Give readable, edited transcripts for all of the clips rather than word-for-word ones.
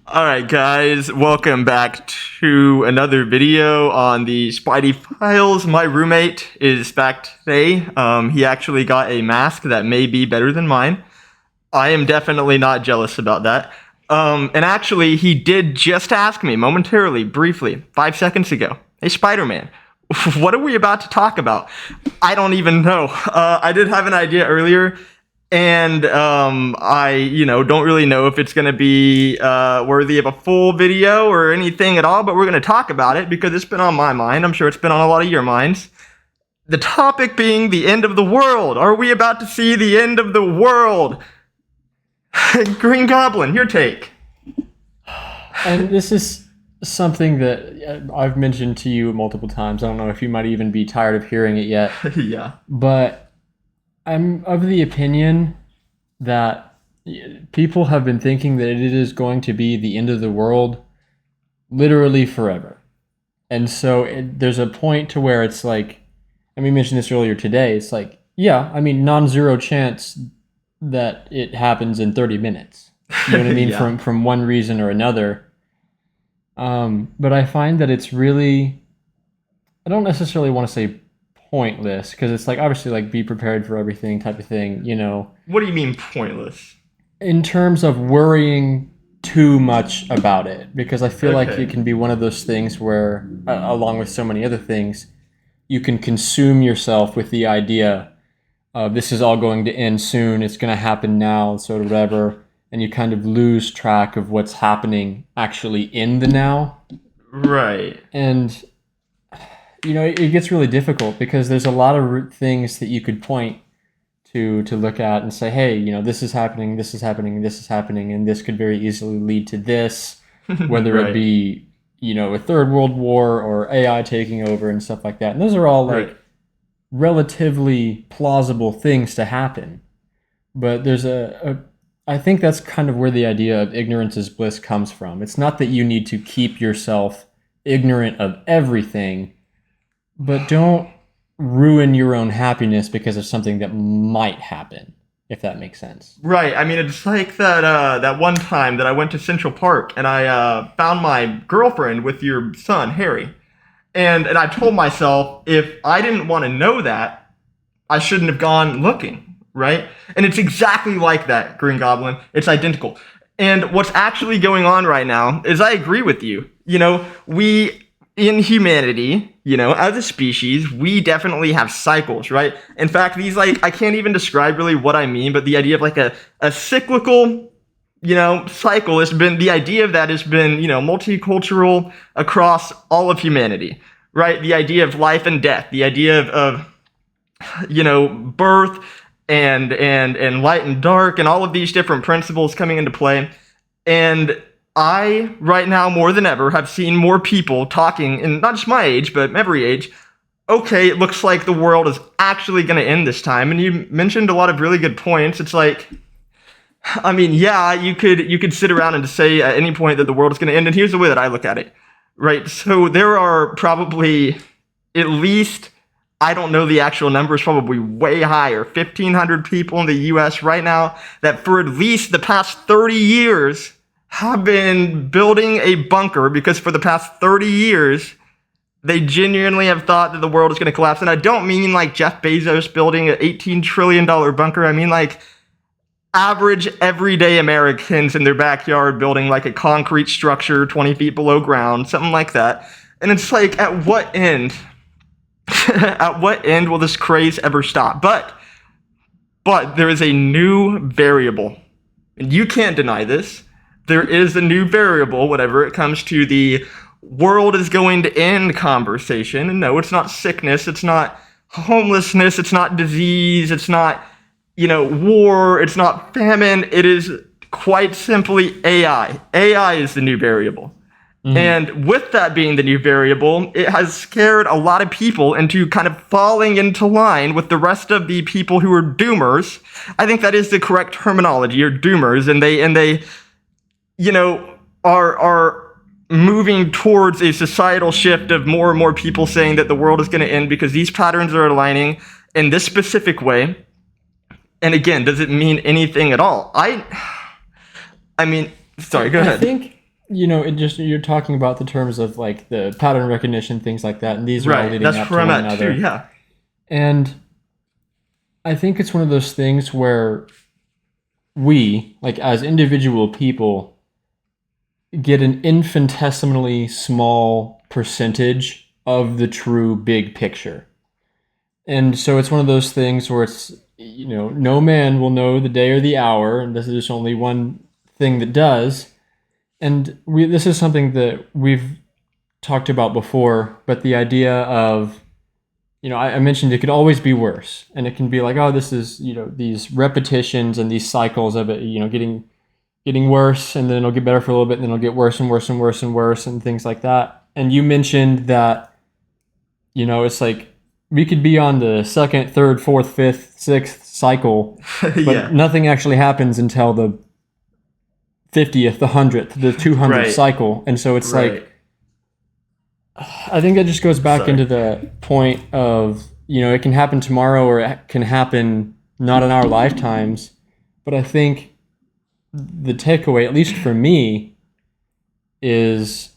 All right, guys, welcome back to another video on the TheSpideyFiles. My roommate is back today. He actually got a mask that may be better than mine. I am definitely not jealous about that. And actually, he did just ask me momentarily, briefly, 5 seconds ago, "Hey, Spider-Man, what are we about to talk about?" I don't even know. I did have an idea earlier. And I, don't really know if it's going to be worthy of a full video or anything at all, but we're going to talk about it because it's been on my mind. I'm sure it's been on a lot of your minds. The topic being the end of the world. Are we about to see the end of the world? Green Goblin, your take. And this is something that I've mentioned to you multiple times. I don't know if you might even be tired of hearing it yet. Yeah. But I'm of the opinion that people have been thinking that it is going to be the end of the world literally forever. And so there's a point to where it's like, and we mentioned this earlier today, it's like, yeah, I mean, non-zero chance that it happens in 30 minutes. You know what I mean? Yeah. From one reason or another. But I find that it's really, I don't necessarily want to say pointless, because it's like, obviously, like, be prepared for everything type of thing, What do you mean pointless? in terms of worrying too much about it, because I feel like it can be one of those things where, along with so many other things, you can consume yourself with the idea of this is all going to end soon, it's going to happen now, so whatever, and you kind of lose track of what's happening actually in the now. Right. And it gets really difficult because there's a lot of things that you could point to look at and say, hey, this is happening, this is happening, this is happening, and this could very easily lead to this, whether Right. it be, a third world war or AI taking over and stuff like that. And those are all like relatively plausible things to happen. But there's I think that's kind of where the idea of ignorance is bliss comes from. It's not that you need to keep yourself ignorant of everything, but don't ruin your own happiness because of something that might happen, if that makes sense. Right. I mean, it's like that one time that I went to Central Park and I found my girlfriend with your son, Harry. And I told myself, if I didn't want to know that, I shouldn't have gone looking, right? And it's exactly like that, Green Goblin. It's identical. And what's actually going on right now is I agree with you. We in humanity, as a species, we definitely have cycles, right? In fact, these, I can't even describe really what I mean, but the idea of like a cyclical, cycle has been, the idea of that has been, multicultural across all of humanity, right? The idea of life and death, the idea of birth and light and dark, and all of these different principles coming into play. And I, right now, more than ever, have seen more people talking, and not just my age, but every age, okay, it looks like the world is actually going to end this time. And you mentioned a lot of really good points. It's like, I mean, yeah, you could sit around and say at any point that the world is going to end. And here's the way that I look at it, right? So there are probably at least, I don't know the actual numbers, probably way higher, 1,500 people in the U.S. right now that for at least the past 30 years have been building a bunker, because for the past 30 years, they genuinely have thought that the world is going to collapse. And I don't mean like Jeff Bezos building an $18 trillion bunker. I mean like average everyday Americans in their backyard building like a concrete structure 20 feet below ground, something like that. And it's like, at what end? At what end will this craze ever stop? But there is a new variable, and you can't deny this. There is a new variable whenever it comes to the world is going to end conversation. And no, it's not sickness, it's not homelessness, it's not disease, it's not, war, it's not famine. It is quite simply AI. AI is the new variable. Mm-hmm. And with that being the new variable, it has scared a lot of people into kind of falling into line with the rest of the people who are doomers. I think that is the correct terminology, or doomers, and they are moving towards a societal shift of more and more people saying that the world is going to end because these patterns are aligning in this specific way. And again, does it mean anything at all? I mean, sorry, go ahead. I think it just, you're talking about the terms of like the pattern recognition, things like that, and these are all Right. leading That's up where to I'm one at too. another. Yeah. And I think it's one of those things where we, like as individual people, get an infinitesimally small percentage of the true big picture. And so it's one of those things where it's, no man will know the day or the hour, and this is just only one thing that does. And this is something that we've talked about before, but the idea of, I mentioned it could always be worse. And it can be like, oh, this is, these repetitions and these cycles of it, getting worse, and then it'll get better for a little bit, and then it'll get worse and worse and worse and worse and things like that. And you mentioned that, it's like we could be on the second, third, fourth, fifth, sixth cycle, but Yeah. nothing actually happens until the 50th, the 100th, the 200th Right. cycle. And so it's Right. like, I think that just goes back Sorry. into the point of, it can happen tomorrow or it can happen not in our lifetimes. But I think the takeaway, at least for me, is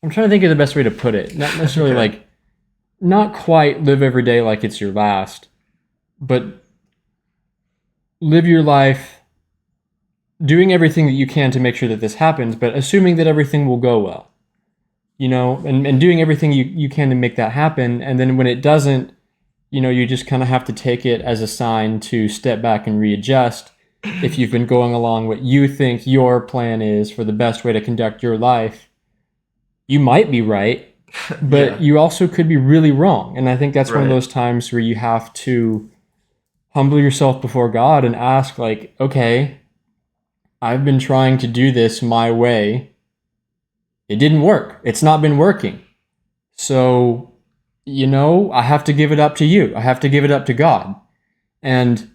I'm trying to think of the best way to put it. Not necessarily Okay. like, not quite live every day like it's your last, but live your life doing everything that you can to make sure that this happens, but assuming that everything will go well, and doing everything you can to make that happen. And then when it doesn't, you just kind of have to take it as a sign to step back and readjust. If you've been going along what you think your plan is for the best way to conduct your life, you might be right, but Yeah. you also could be really wrong. And I think that's one of Right. those times where you have to humble yourself before God and ask, like, okay, I've been trying to do this my way. It didn't work. It's not been working. So, I have to give it up to you. I have to give it up to God. And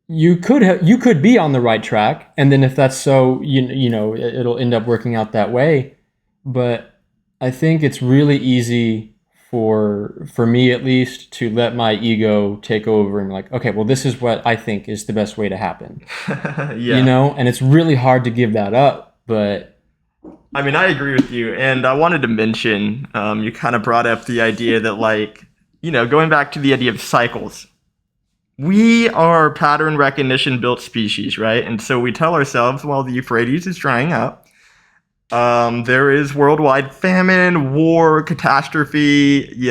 you could be on the right track, and then if that's so, it'll end up working out that way. But I think it's really easy for me at least to let my ego take over and like, okay, well, this is what I think is the best way to happen. Yeah. And it's really hard to give that up, but I mean, I agree with you, and I wanted to mention, you kind of brought up the idea that, like, going back to the idea of cycles, we are pattern recognition built species, right? And so we tell ourselves, well, the Euphrates is drying up. There is worldwide famine, war, catastrophe,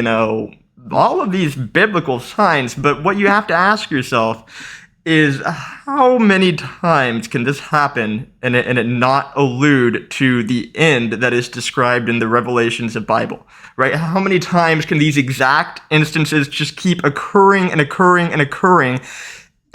all of these biblical signs. But what you have to ask yourself is how many times can this happen and it not allude to the end that is described in the revelations of Bible, right? How many times can these exact instances just keep occurring and occurring and occurring?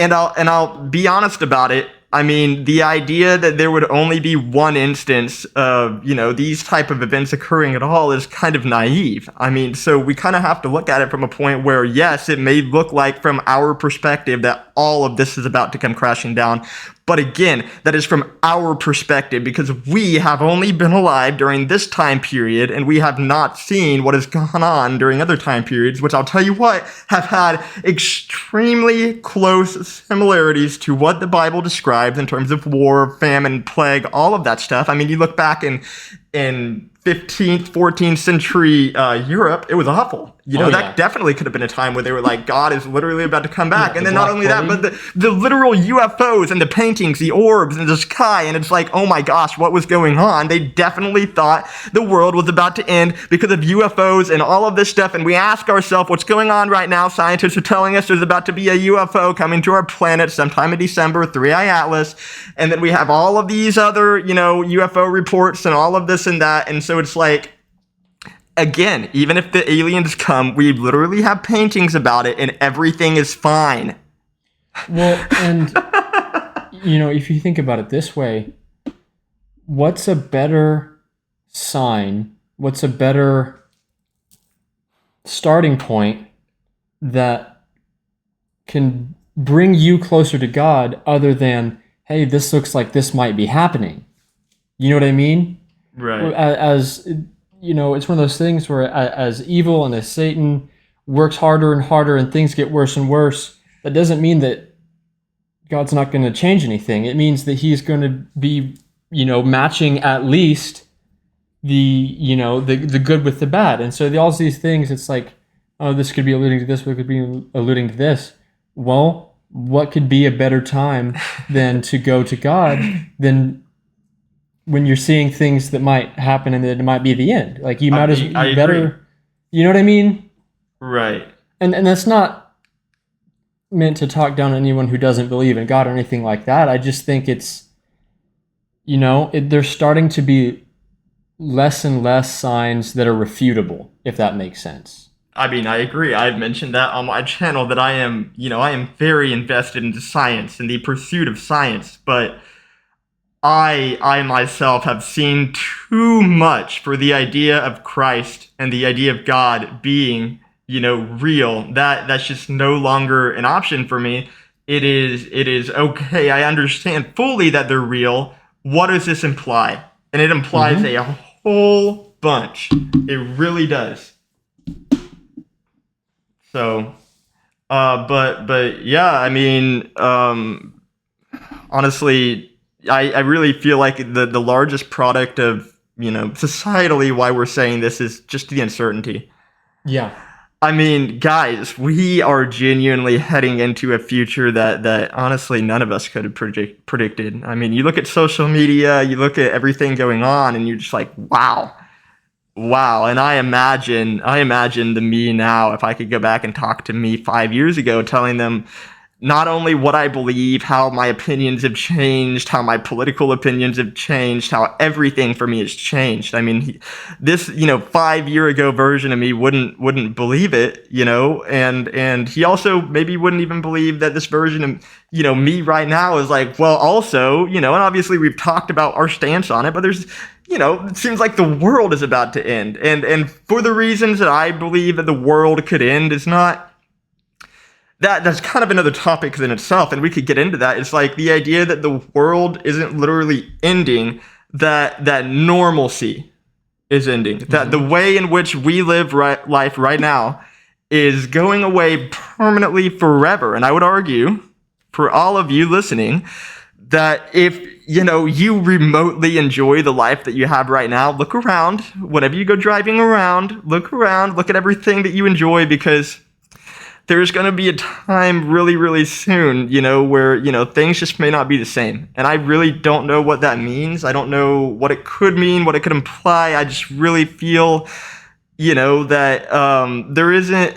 And I'll be honest about it. I mean, the idea that there would only be one instance of, these type of events occurring at all is kind of naive. I mean, so we kind of have to look at it from a point where, yes, it may look like from our perspective that all of this is about to come crashing down. But again, that is from our perspective because we have only been alive during this time period and we have not seen what has gone on during other time periods, which I'll tell you what, have had extremely close similarities to what the Bible describes in terms of war, famine, plague, all of that stuff. I mean, you look back in 15th, 14th century Europe, it was awful. That definitely could have been a time where they were like, God is literally about to come back. Yeah, and the then not Black only that, Plague. but the literal UFOs and the paintings, the orbs and the sky. And it's like, oh my gosh, what was going on? They definitely thought the world was about to end because of UFOs and all of this stuff. And we ask ourselves, what's going on right now? Scientists are telling us there's about to be a UFO coming to our planet sometime in December, 3i Atlas. And then we have all of these other, UFO reports and all of this and that. And so it's like, again, even if the aliens come, we literally have paintings about it and everything is fine. well, and if you think about it this way, what's a better sign? What's a better starting point that can bring you closer to God other than, hey, this looks like this might be happening? You know what I mean? Right. As it's one of those things where as evil and as Satan works harder and harder and things get worse and worse, that doesn't mean that God's not going to change anything. It means that he's going to be matching at least the good with the bad. And so all these things, it's like, oh, this could be alluding to this, what could be alluding to this. Well, what could be a better time than to go to God than when you're seeing things that might happen and that it might be the end? Like you might I better, agree. you know what I mean? Right. And that's not meant to talk down anyone who doesn't believe in God or anything like that. I just think it's, there's starting to be less and less signs that are refutable, if that makes sense. I mean, I agree. I've mentioned that on my channel that I am very invested into science and the pursuit of science, but I myself have seen too much for the idea of Christ and the idea of God being, real. That's just no longer an option for me. It is okay. I understand fully that they're real. What does this imply? And it implies a whole bunch. It really does. So, but yeah, I mean, honestly, I really feel like the largest product of, societally why we're saying this is just the uncertainty. Yeah. I mean, guys, we are genuinely heading into a future that honestly none of us could have predicted. I mean, you look at social media, you look at everything going on, and you're just like, wow. Wow, and I imagine the me now, if I could go back and talk to me 5 years ago, telling them not only what I believe, how my opinions have changed, how my political opinions have changed, how everything for me has changed. I mean, this 5 year ago version of me wouldn't believe it, and he also maybe wouldn't even believe that this version of me right now is like, well, also, and obviously we've talked about our stance on it, but there's it seems like the world is about to end, and for the reasons that I believe that the world could end is not. That's kind of another topic in itself, and we could get into that. It's like the idea that the world isn't literally ending, that normalcy is ending, that the way in which we live life right now is going away permanently forever. And I would argue, for all of you listening, that if you remotely enjoy the life that you have right now, look around. Whenever you go driving around, look at everything that you enjoy, because there's going to be a time really, really soon, where, things just may not be the same. And I really don't know what that means. I don't know what it could mean, what it could imply. I just really feel, that there isn't,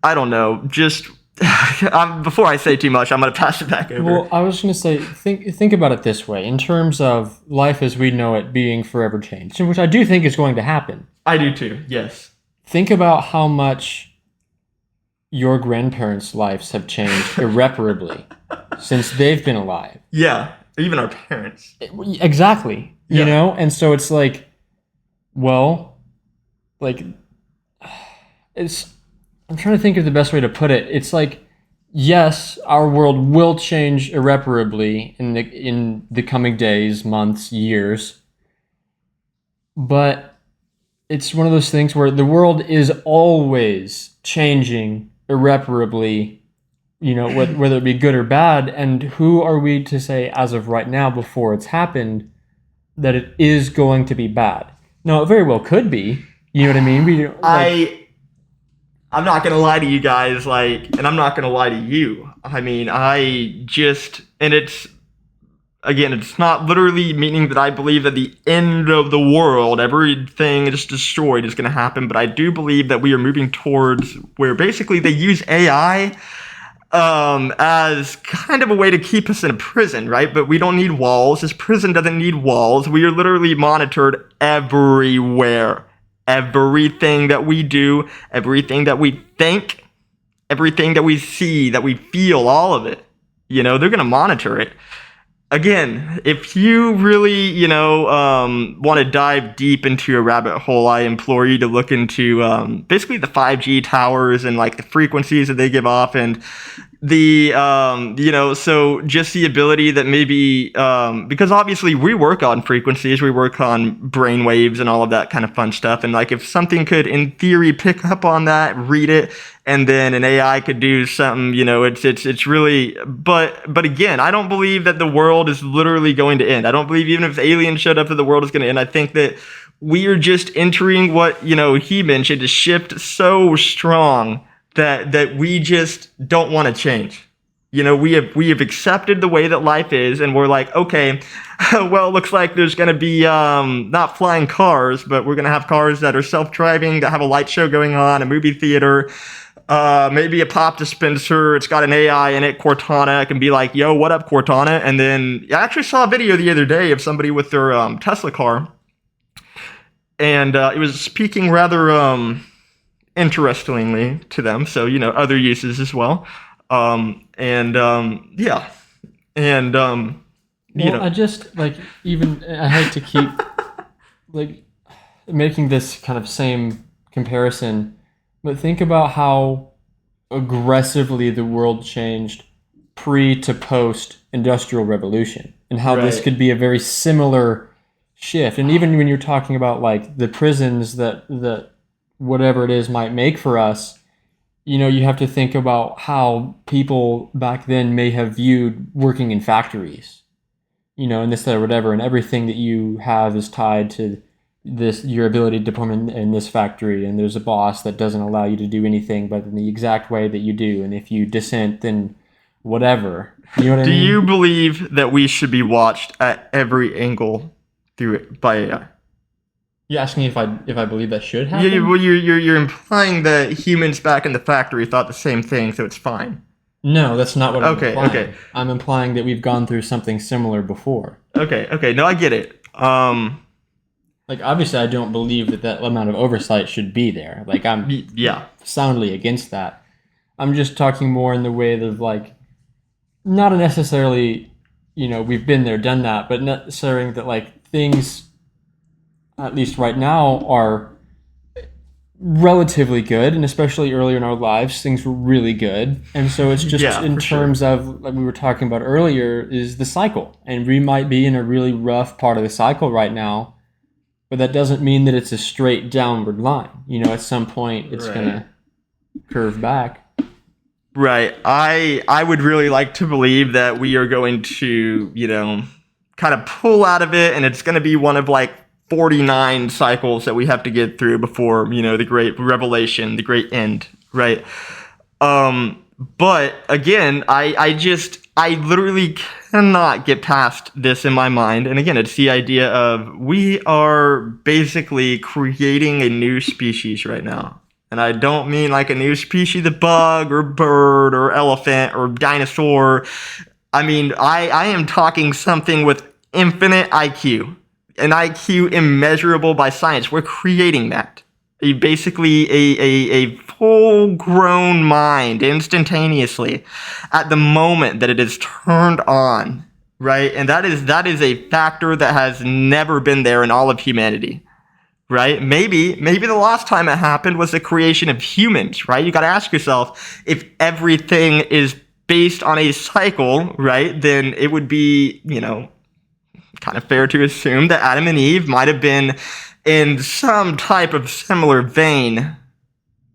I don't know, just before I say too much, I'm going to pass it back over. Well, I was going to say, think about it this way, in terms of life as we know it being forever changed, which I do think is going to happen. I do too, yes. Think about how much your grandparents' lives have changed irreparably since they've been alive. Yeah, even our parents. Exactly. Yeah. And so it's like, well, like, I'm trying to think of the best way to put it. It's like, yes, our world will change irreparably in the coming days, months, years, but it's one of those things where the world is always changing irreparably, whether it be good or bad. And who are we to say, as of right now, before it's happened, that it is going to be bad? No, it very well could be. You know what I mean? I'm not gonna lie to you guys, and I'm not gonna lie to you. I mean, and it's not literally meaning that I believe that the end of the world, everything is destroyed, is going to happen. But I do believe that we are moving towards where basically they use AI as kind of a way to keep us in a prison, right? But we don't need walls. This prison doesn't need walls. We are literally monitored everywhere. Everything that we do, everything that we think, everything that we see, that we feel, all of it. They're going to monitor it. Again, if you really, want to dive deep into a rabbit hole, I implore you to look into basically the 5G towers and the frequencies that they give off, and so just the ability that maybe because obviously we work on frequencies, we work on brain waves and all of that kind of fun stuff, and like if something could in theory pick up on that, read it, and then an AI could do something, it's really, but again, I don't believe that the world is literally going to end. I don't believe even if aliens showed up that the world is going to end. I think that we are just entering what he mentioned, a shift so strong that we just don't want to change. We have accepted the way that life is, and we're like, okay, well, it looks like there's going to be not flying cars, but we're going to have cars that are self-driving, that have a light show going on, a movie theater, maybe a pop dispenser. It's got an AI in it, Cortana. I can be like, yo, what up, Cortana? And then I actually saw a video the other day of somebody with their Tesla car, and it was speaking rather interestingly to them. So, other uses as well. Yeah. And, I just like, even I hate to keep like making this kind of same comparison, but think about how aggressively the world changed pre to post industrial revolution, and how this Right. could be a very similar shift. And even when you're talking about like the prisons that whatever it is might make for us, you have to think about how people back then may have viewed working in factories, and this, that, or whatever, and everything that you have is tied to this, your ability to perform in this factory, and there's a boss that doesn't allow you to do anything but in the exact way that you do, and if you dissent, then whatever. You know what I Do mean? you believe that we should be watched at every angle through it by AI? You asking if I believe that should Yeah, happen? well, you're implying that humans back in the factory thought the same thing, so it's fine. No, that's not what I'm Okay, implying. okay, I'm implying that we've gone through something similar before. okay. No, I get it. Like, obviously, I don't believe that amount of oversight should be there. Like, I'm Yeah, soundly against that. I'm just talking more in the way of like, not necessarily, we've been there, done that, but necessarily that like things, at least right now, are relatively good, and especially earlier in our lives, things were really good. And so it's just yeah, in for sure. terms of, like we were talking about earlier, is the cycle. And we might be in a really rough part of the cycle right now, but that doesn't mean that it's a straight downward line. At some point it's Right. gonna curve back. Right. I would really like to believe that we are going to, kind of pull out of it, and it's going to be one of like 49 cycles that we have to get through before, the great revelation, the great end, right? But again, I literally cannot get past this in my mind. And again, it's the idea of we are basically creating a new species right now. And I don't mean like a new species of bug or bird or elephant or dinosaur. I mean, I am talking something with infinite IQ, an IQ immeasurable by science. We're creating that. Basically, a full grown mind instantaneously at the moment that it is turned on, right? And that is a factor that has never been there in all of humanity. Right? Maybe the last time it happened was the creation of humans, right? You got to ask yourself, if everything is based on a cycle, right? Then it would be, kind of fair to assume that Adam and Eve might have been in some type of similar vein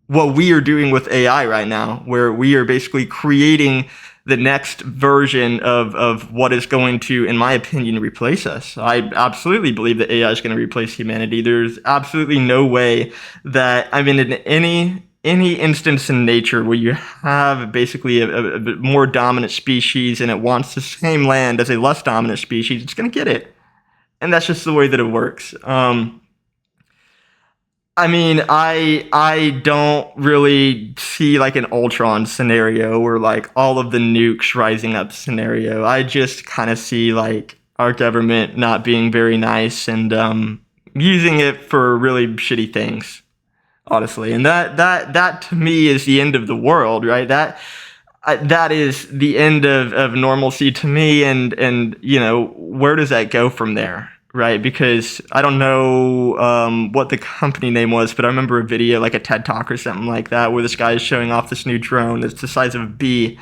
what we are doing with AI right now, where we are basically creating the next version of what is going to, in my opinion, replace us. I absolutely believe that AI is going to replace humanity. There's absolutely no way that, I mean, in any instance in nature where you have basically a more dominant species and it wants the same land as a less dominant species, it's going to get it. And that's just the way that it works. I mean, I don't really see like an Ultron scenario or like all of the nukes rising up scenario. I just kind of see like our government not being very nice and using it for really shitty things, honestly. And that to me is the end of the world, right? That is the end of normalcy to me, and where does that go from there, right? Because I don't know what the company name was, but I remember a video, like a TED Talk or something like that, where this guy is showing off this new drone that's the size of a bee,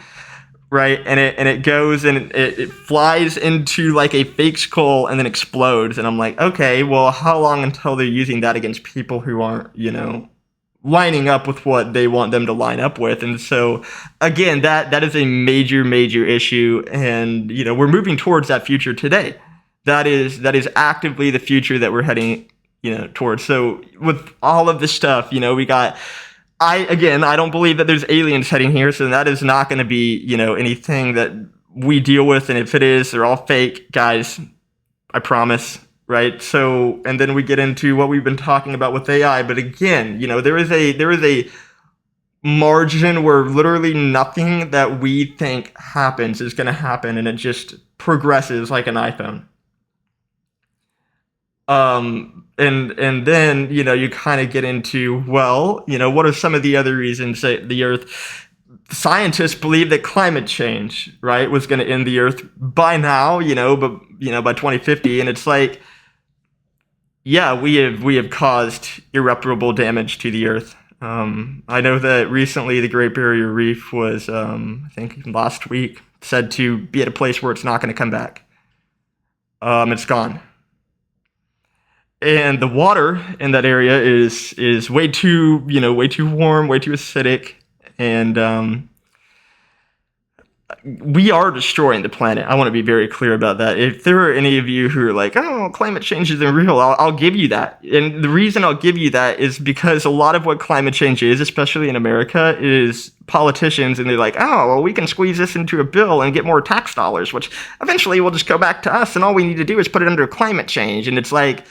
right? And it goes and it flies into like a fake skull and then explodes. And I'm like, okay, well, how long until they're using that against people who aren't, lining up with what they want them to line up with? And so, again, that is a major issue, and we're moving towards that future today. That is actively the future that we're heading, towards. So with all of this stuff, we got. I don't believe that there's aliens heading here, so that is not going to be, anything that we deal with. And if it is, they're all fake, guys. I promise, right? So, and then we get into what we've been talking about with AI. But again, there is a margin where literally nothing that we think happens is going to happen, and it just progresses like an iPhone. And then you kind of get into, well, what are some of the other reasons that the Earth? Scientists believe that climate change, right, was going to end the Earth by now, but by 2050, and it's like, yeah, we have caused irreparable damage to the Earth. I know that recently the Great Barrier Reef was, I think last week, said to be at a place where it's not going to come back. It's gone. And the water in that area is way too warm, way too acidic, and we are destroying the planet. I want to be very clear about that. If there are any of you who are like, "Oh, climate change isn't real," I'll give you that. And the reason I'll give you that is because a lot of what climate change is, especially in America, is politicians, and they're like, "Oh, well, we can squeeze this into a bill and get more tax dollars, which eventually will just go back to us, and all we need to do is put it under climate change." And it's like,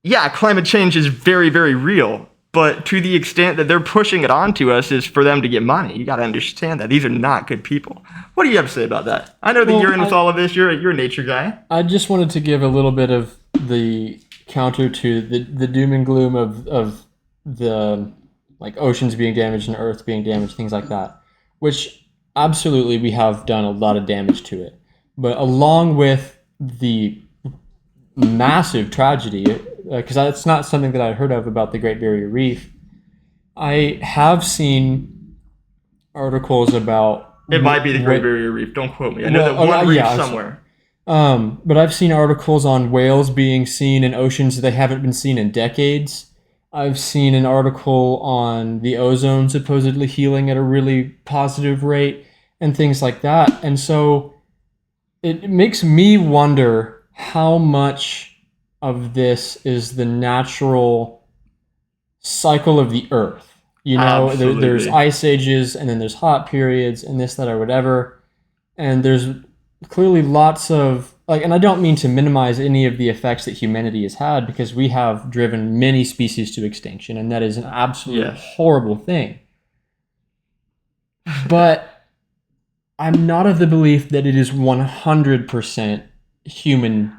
yeah, climate change is very, very real, but to the extent that they're pushing it onto us is for them to get money. You got to understand that these are not good people. What do you have to say about that? I know that you're in with all of this. You're a nature guy. I just wanted to give a little bit of the counter to the doom and gloom of the like oceans being damaged and Earth being damaged, things like that, which absolutely we have done a lot of damage to it. But along with the massive tragedy, because that's not something that I heard of about the Great Barrier Reef, I have seen articles about... It might be the Great Barrier Reef. Don't quote me. I know that one reef somewhere. But I've seen articles on whales being seen in oceans that they haven't been seen in decades. I've seen an article on the ozone supposedly healing at a really positive rate and things like that. And so it makes me wonder how much of this is the natural cycle of the Earth. There's ice ages, and then there's hot periods, and this, that, or whatever. And there's clearly lots of, and I don't mean to minimize any of the effects that humanity has had, because we have driven many species to extinction, and that is an absolutely horrible thing. But I'm not of the belief that it is 100% human.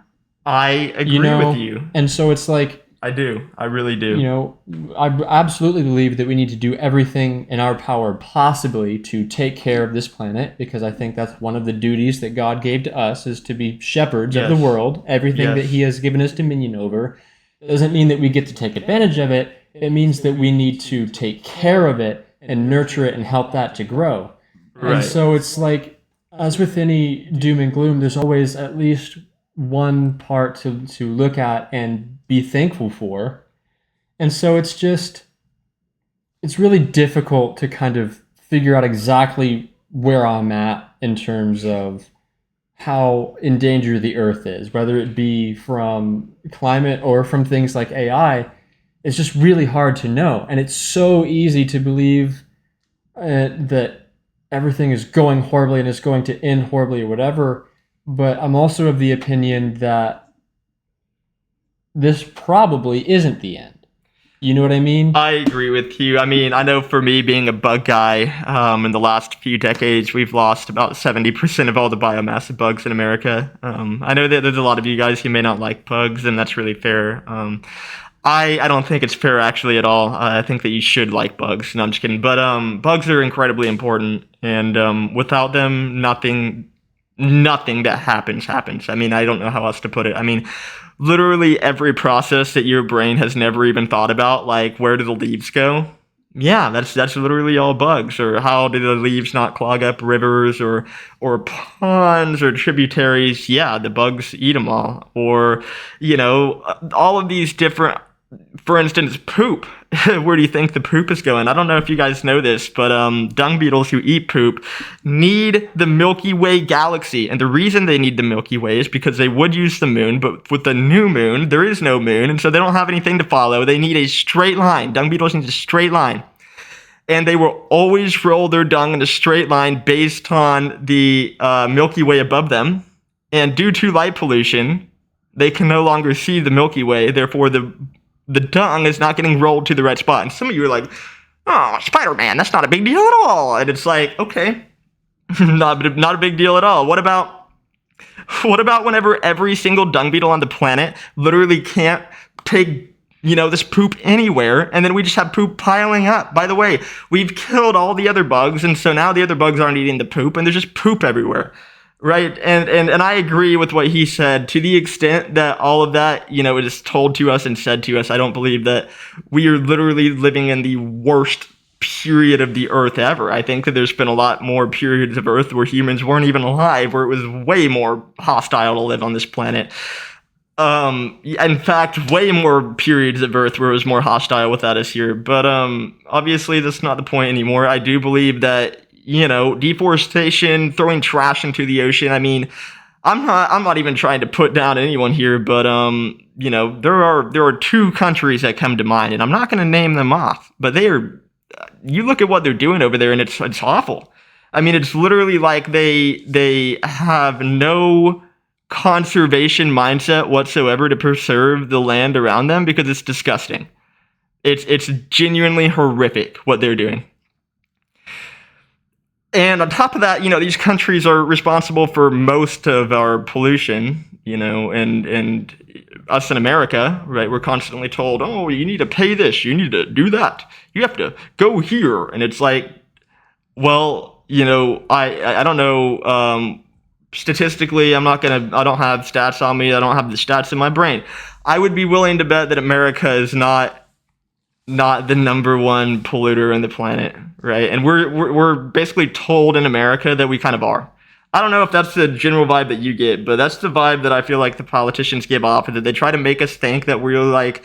I agree with you. And so it's like, I do. I really do. I absolutely believe that we need to do everything in our power possibly to take care of this planet, because I think that's one of the duties that God gave to us, is to be shepherds of the world. Everything that he has given us dominion over. It doesn't mean that we get to take advantage of it. It means that we need to take care of it and nurture it and help that to grow. Right. And so it's like, as with any doom and gloom, there's always at least one part to look at and be thankful for. And so it's really difficult to kind of figure out exactly where I'm at in terms of how in danger the Earth is, whether it be from climate or from things like AI. It's just really hard to know. And it's so easy to believe that everything is going horribly and it's going to end horribly or whatever. But I'm also of the opinion that this probably isn't the end. You know what I mean? I agree with you. I mean, I know for me, being a bug guy, in the last few decades, we've lost about 70% of all the biomass of bugs in America. I know that there's a lot of you guys who may not like bugs, and that's really fair. I don't think it's fair, actually, at all. I think that you should like bugs. No, I'm just kidding. But bugs are incredibly important, and without them, nothing that happens. I mean, I don't know how else to put it. I mean, literally every process that your brain has never even thought about, like where do the leaves go? Yeah, that's literally all bugs. Or how do the leaves not clog up rivers or ponds or tributaries? Yeah, the bugs eat them all. Or all of these different. For instance, poop. Where do you think the poop is going? I don't know if you guys know this, but dung beetles who eat poop need the Milky Way galaxy. And the reason they need the Milky Way is because they would use the moon, but with the new moon, there is no moon, and so they don't have anything to follow. They need a straight line. Dung beetles need a straight line. And they will always roll their dung in a straight line based on the Milky Way above them. And due to light pollution, they can no longer see the Milky Way. Therefore, the dung is not getting rolled to the right spot. And some of you are like, "Oh, Spider-Man, that's not a big deal at all." And it's like, okay, not a big deal at all. What about whenever every single dung beetle on the planet literally can't take this poop anywhere, and then we just have poop piling up? By the way, we've killed all the other bugs, and so now the other bugs aren't eating the poop, and there's just poop everywhere. Right, and I agree with what he said to the extent that all of that, it is told to us and said to us. I don't believe that we are literally living in the worst period of the earth ever. I think that there's been a lot more periods of earth where humans weren't even alive, where it was way more hostile to live on this planet. In fact, way more periods of earth where it was more hostile without us here. But obviously that's not the point anymore. I do believe that deforestation, throwing trash into the ocean. I mean, I'm not even trying to put down anyone here, but there are two countries that come to mind, and I'm not going to name them off, but you look at what they're doing over there, and it's awful. I mean, it's literally like they have no conservation mindset whatsoever to preserve the land around them, because it's disgusting. It's genuinely horrific what they're doing. And on top of that, these countries are responsible for most of our pollution, and us in America, right? We're constantly told, oh, you need to pay this, you need to do that, you have to go here. And it's like, well, I don't know, statistically, I don't have stats on me, I don't have the stats in my brain. I would be willing to bet that America is not the number one polluter in the planet, right? And we're basically told in America that we kind of are. I don't know if that's the general vibe that you get, but that's the vibe that I feel like the politicians give off, that they try to make us think that we're like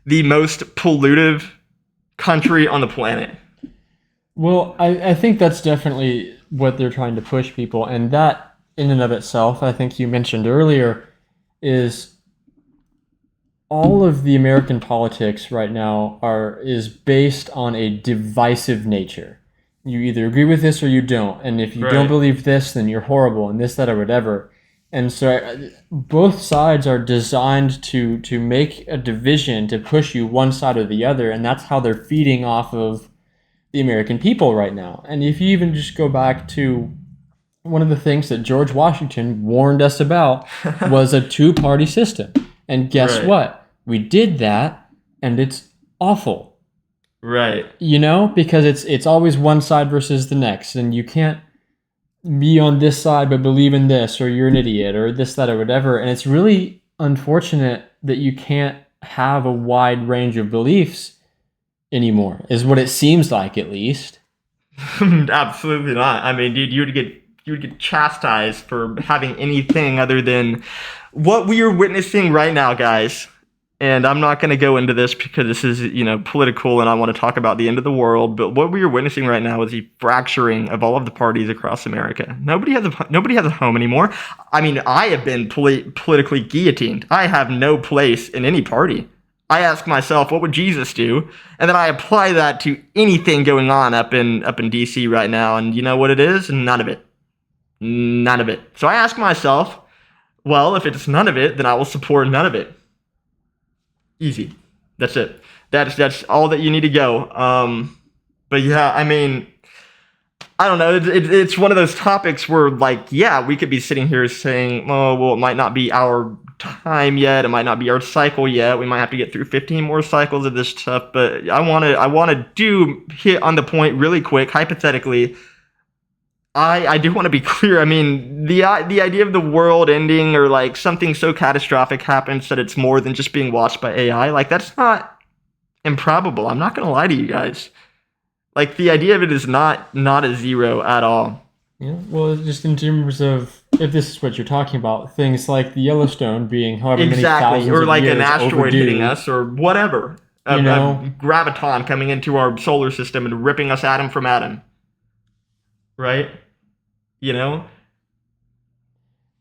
the most pollutive country on the planet. Well, I think that's definitely what they're trying to push people, and that in and of itself, I think you mentioned earlier, is all of the American politics right now is based on a divisive nature. You either agree with this or you don't, and if you don't believe this, then you're horrible, and this, that, or whatever. And so both sides are designed to make a division, to push you one side or the other, and that's how they're feeding off of the American people right now. And if you even just go back to one of the things that George Washington warned us about was a two-party system. And guess what? We did that, and it's awful. Right. Because it's always one side versus the next, and you can't be on this side but believe in this, or you're an idiot, or this, that, or whatever. And it's really unfortunate that you can't have a wide range of beliefs anymore, is what it seems like, at least. Absolutely not. I mean, dude, you would get chastised for having anything other than what we are witnessing right now, guys. And I'm not going to go into this because this is, political, and I want to talk about the end of the world. But what we are witnessing right now is the fracturing of all of the parties across America. Nobody has a home anymore. I mean, I have been politically guillotined. I have no place in any party. I ask myself, what would Jesus do? And then I apply that to anything going on up in DC right now. And you know what it is? None of it. None of it. So I ask myself, well, if it's none of it, then I will support none of it. Easy. That's it. That's all that you need to go. But yeah, I mean, I don't know. It's one of those topics where, like, yeah, we could be sitting here saying, oh, well, it might not be our time yet. It might not be our cycle yet. We might have to get through 15 more cycles of this stuff. But I want to hit on the point really quick, hypothetically. I do want to be clear. I mean, the idea of the world ending, or like something so catastrophic happens that it's more than just being watched by AI, like, that's not improbable. I'm not going to lie to you guys. Like the idea of it is not a zero at all. Yeah, well, just in terms of if this is what you're talking about, things like the Yellowstone being however many Exactly, thousands or of like an years asteroid hitting overdue, us, or whatever. you A know. graviton coming into our solar system and ripping us atom from atom, right? You know,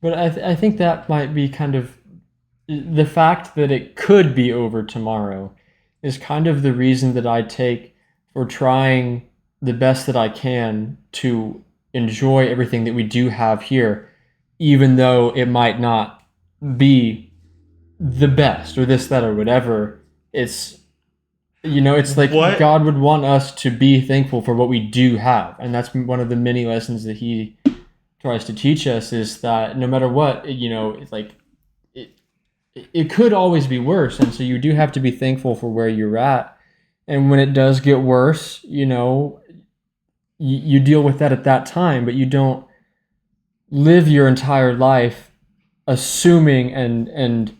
But I think that might be kind of the fact that it could be over tomorrow is kind of the reason that I take for trying the best that I can to enjoy everything that we do have here, even though it might not be the best or this, that, or whatever. It's, it's like what God would want us to be thankful for what we do have. And that's one of the many lessons that He tries to teach us is that no matter what, it's like it, it could always be worse. And so you do have to be thankful for where you're at. And when it does get worse, you deal with that at that time, but you don't live your entire life assuming and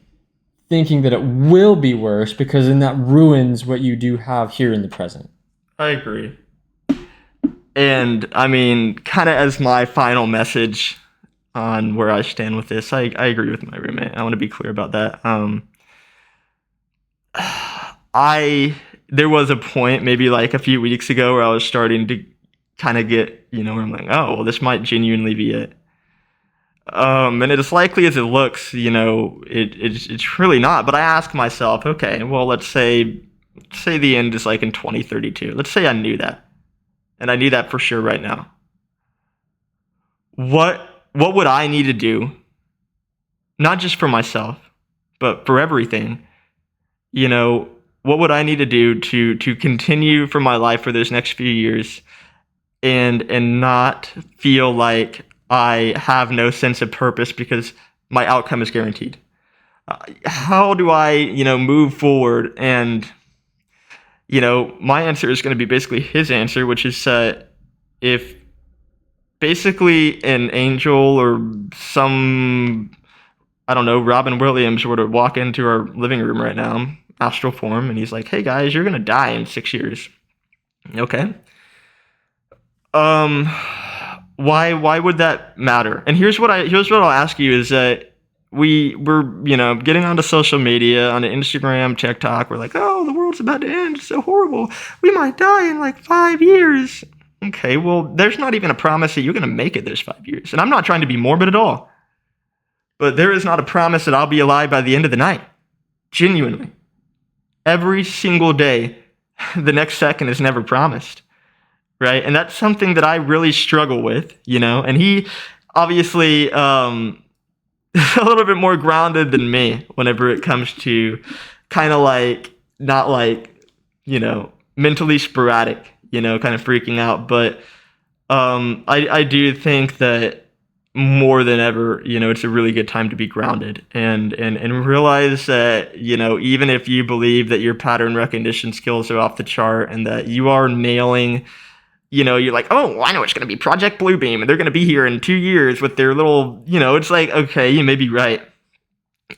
thinking that it will be worse, because then that ruins what you do have here in the present. I agree. And I mean, kind of as my final message on where I stand with this, I agree with my roommate. I want to be clear about that. I there was a point maybe like a few weeks ago where I was starting to kind of get, where I'm like, oh, well, this might genuinely be it. And as likely as it looks, it's really not. But I ask myself, okay, well, let's say the end is like in 2032. Let's say I knew that, and I knew that for sure right now. What would I need to do, not just for myself, but for everything? You know, what would I need to do to continue for my life for those next few years, and not feel like I have no sense of purpose because my outcome is guaranteed? How do I, move forward? And my answer is going to be basically his answer, which is if basically an angel or some, I don't know, Robin Williams were to walk into our living room right now, astral form, and he's like, "Hey guys, you're gonna die in 6 years." Okay. Um, why would that matter? And here's what I'll ask you is that we're getting onto social media, on Instagram, TikTok. We're like, "Oh, the world's about to end. It's so horrible. We might die in like 5 years." Okay, well, there's not even a promise that you're gonna make it those 5 years. And I'm not trying to be morbid at all, but there is not a promise that I'll be alive by the end of the night. Genuinely, every single day, the next second is never promised, right? And that's something that I really struggle with, And he obviously a little bit more grounded than me whenever it comes to kind of like not like mentally sporadic, kind of freaking out. But I do think that more than ever, it's a really good time to be grounded and realize that, even if you believe that your pattern recognition skills are off the chart and that you are nailing, you're like, oh, I know it's going to be Project Bluebeam and they're going to be here in 2 years with their little, it's like, okay, you may be right.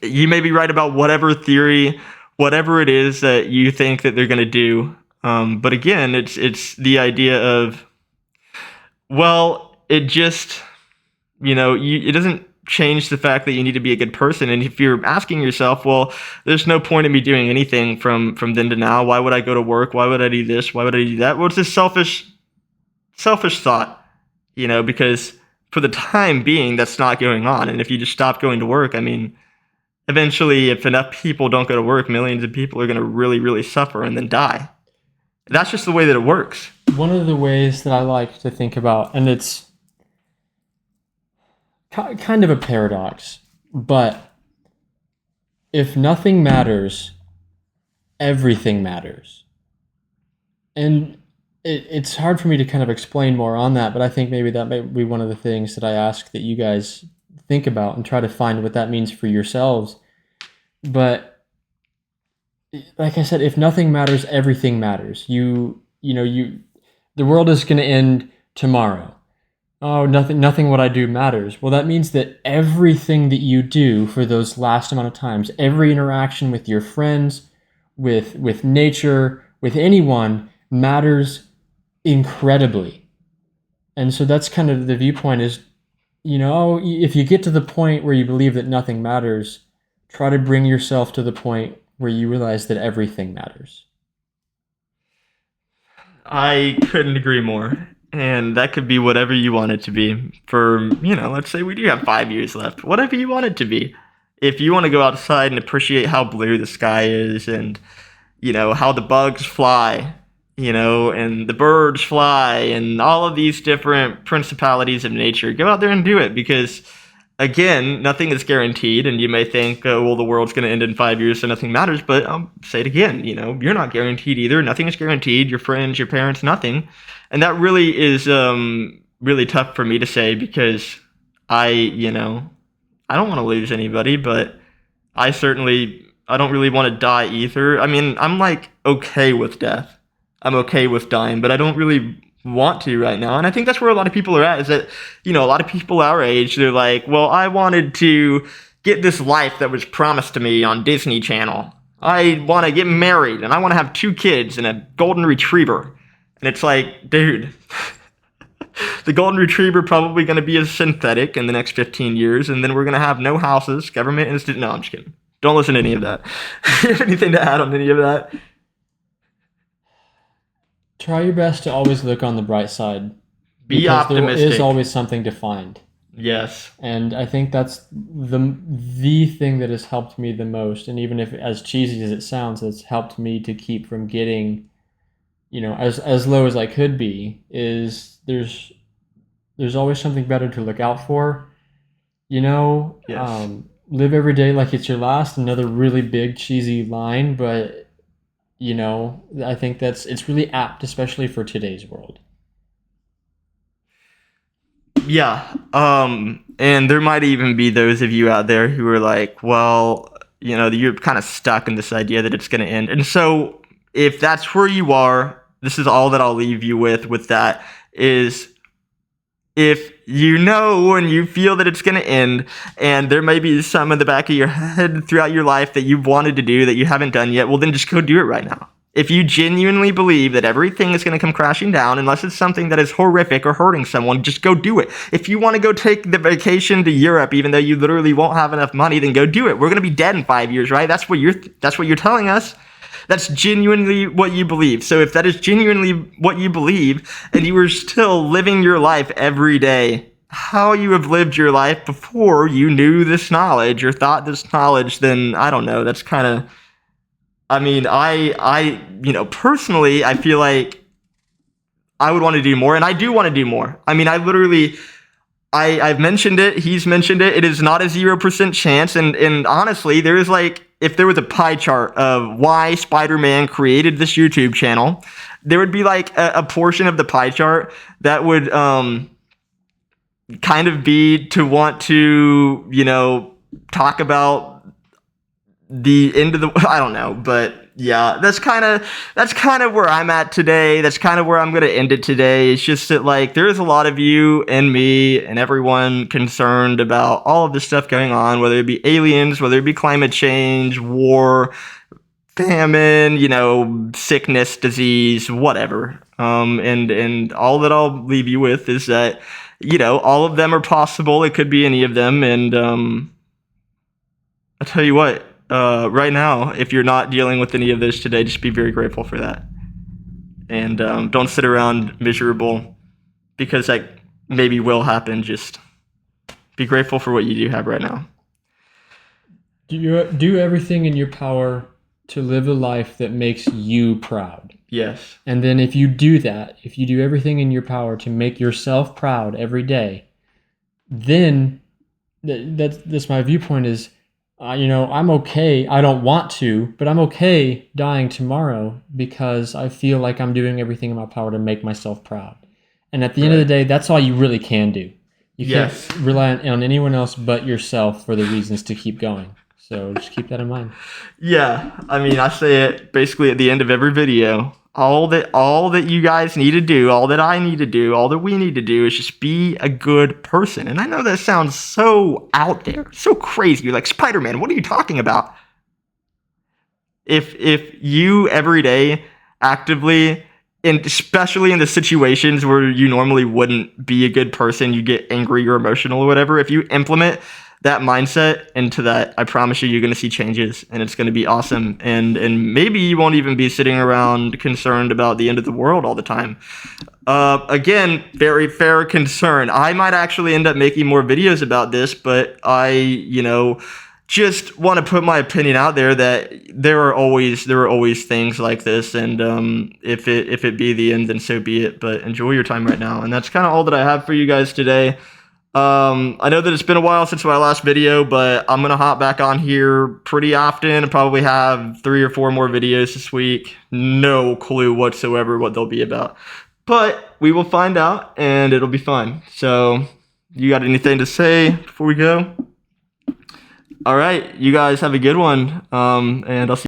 You may be right about whatever theory, whatever it is that you think that they're going to do. But again, it's the idea of, well, it just, it doesn't change the fact that you need to be a good person. And if you're asking yourself, well, there's no point in me doing anything from then to now. Why would I go to work? Why would I do this? Why would I do that? Well, it's a selfish thought, because for the time being, that's not going on. And if you just stop going to work, I mean, eventually, if enough people don't go to work, millions of people are going to really, really suffer and then die. That's just the way that it works. One of the ways that I like to think about, and it's kind of a paradox, but if nothing matters, everything matters. And it's hard for me to kind of explain more on that, but I think maybe that might be one of the things that I ask that you guys think about and try to find what that means for yourselves. But like I said, if nothing matters, everything matters. The world is going to end tomorrow. Oh, nothing what I do matters. Well, that means that everything that you do for those last amount of times, every interaction with your friends, with nature, with anyone matters incredibly. And so that's kind of the viewpoint is, if you get to the point where you believe that nothing matters, try to bring yourself to the point where you realize that everything matters. I couldn't agree more. And that could be whatever you want it to be. For, let's say we do have 5 years left. Whatever you want it to be. If you want to go outside and appreciate how blue the sky is and, how the bugs fly, and the birds fly and all of these different principalities of nature, go out there and do it because again, nothing is guaranteed, and you may think, well, the world's going to end in 5 years, so nothing matters. But I'll say it again, you're not guaranteed either. Nothing is guaranteed. Your friends, your parents, nothing. And that really is really tough for me to say because I don't want to lose anybody, but I don't really want to die either. I mean, I'm like okay with death. I'm okay with dying, but I don't really want to right now. And I think that's where a lot of people are at is that, a lot of people our age, they're like, well, I wanted to get this life that was promised to me on Disney Channel. I want to get married and I want to have 2 kids and a golden retriever. And it's like, dude, the golden retriever probably going to be a synthetic in the next 15 years. And then we're going to have no houses, government institute. No, I'm just kidding. Don't listen to any of that. Do you have anything to add on any of that? Try your best to always look on the bright side Be because optimistic. there is always something to find. Yes. And I think that's the thing that has helped me the most. And even if as cheesy as it sounds, it's helped me to keep from getting, as low as I could be, is there's always something better to look out for. Yes. Live every day like it's your last. Another really big cheesy line, but I think it's really apt, especially for today's world. Yeah. And there might even be those of you out there who are like, well, you're kind of stuck in this idea that it's going to end. And so if that's where you are, this is all that I'll leave you with that is if and you feel that it's going to end and there may be some in the back of your head throughout your life that you've wanted to do that you haven't done yet, well, then just go do it right now. If you genuinely believe that everything is going to come crashing down, unless it's something that is horrific or hurting someone, just go do it. If you want to go take the vacation to Europe, even though you literally won't have enough money, then go do it. We're going to be dead in 5 years, right? That's what you're telling us. That's genuinely what you believe. So if that is genuinely what you believe, and you are still living your life every day, how you have lived your life before you knew this knowledge or thought this knowledge, then I don't know. That's kind of, I mean, personally, I feel like I would want to do more, and I do want to do more. I mean, I've mentioned it, he's mentioned it, it is not a 0% chance, and honestly, there is like, if there was a pie chart of why Spider-Man created this YouTube channel, there would be like a portion of the pie chart that would kind of be to want to, talk about the end of the, I don't know, but yeah, that's kind of where I'm at today. That's kind of where I'm going to end it today. It's just that like there's a lot of you and me and everyone concerned about all of this stuff going on, whether it be aliens, whether it be climate change, war, famine, sickness, disease, whatever. And all that I'll leave you with is that, all of them are possible. It could be any of them. And I'll tell you what, right now, if you're not dealing with any of this today, just be very grateful for that. And don't sit around miserable because that maybe will happen. Just be grateful for what you do have right now. Do everything in your power to live a life that makes you proud. Yes. And then if you do that, if you do everything in your power to make yourself proud every day, then that's my viewpoint is, I'm okay. I don't want to, but I'm okay dying tomorrow because I feel like I'm doing everything in my power to make myself proud. And at the end of the day, that's all you really can do. You can't rely on anyone else but yourself for the reasons to keep going. So just keep that in mind. Yeah, I mean, I say it basically at the end of every video. All that you guys need to do, all that I need to do, all that we need to do is just be a good person. And I know that sounds so out there, so crazy. You're like, Spider-Man, what are you talking about? If you every day actively and especially in the situations where you normally wouldn't be a good person, you get angry or emotional or whatever. If you implement that mindset into that, I promise you're going to see changes, and it's going to be awesome. And maybe you won't even be sitting around concerned about the end of the world all the time. Again, very fair concern. I might actually end up making more videos about this, but I just want to put my opinion out there that there are always things like this, and if it be the end, then so be it. But enjoy your time right now, and that's kind of all that I have for you guys today. I know that it's been a while since my last video, but I'm gonna hop back on here pretty often and probably have 3 or 4 more videos this week. No clue whatsoever what they'll be about, but we will find out, and it'll be fun. So, you got anything to say before we go? All right, you guys have a good one, and I'll see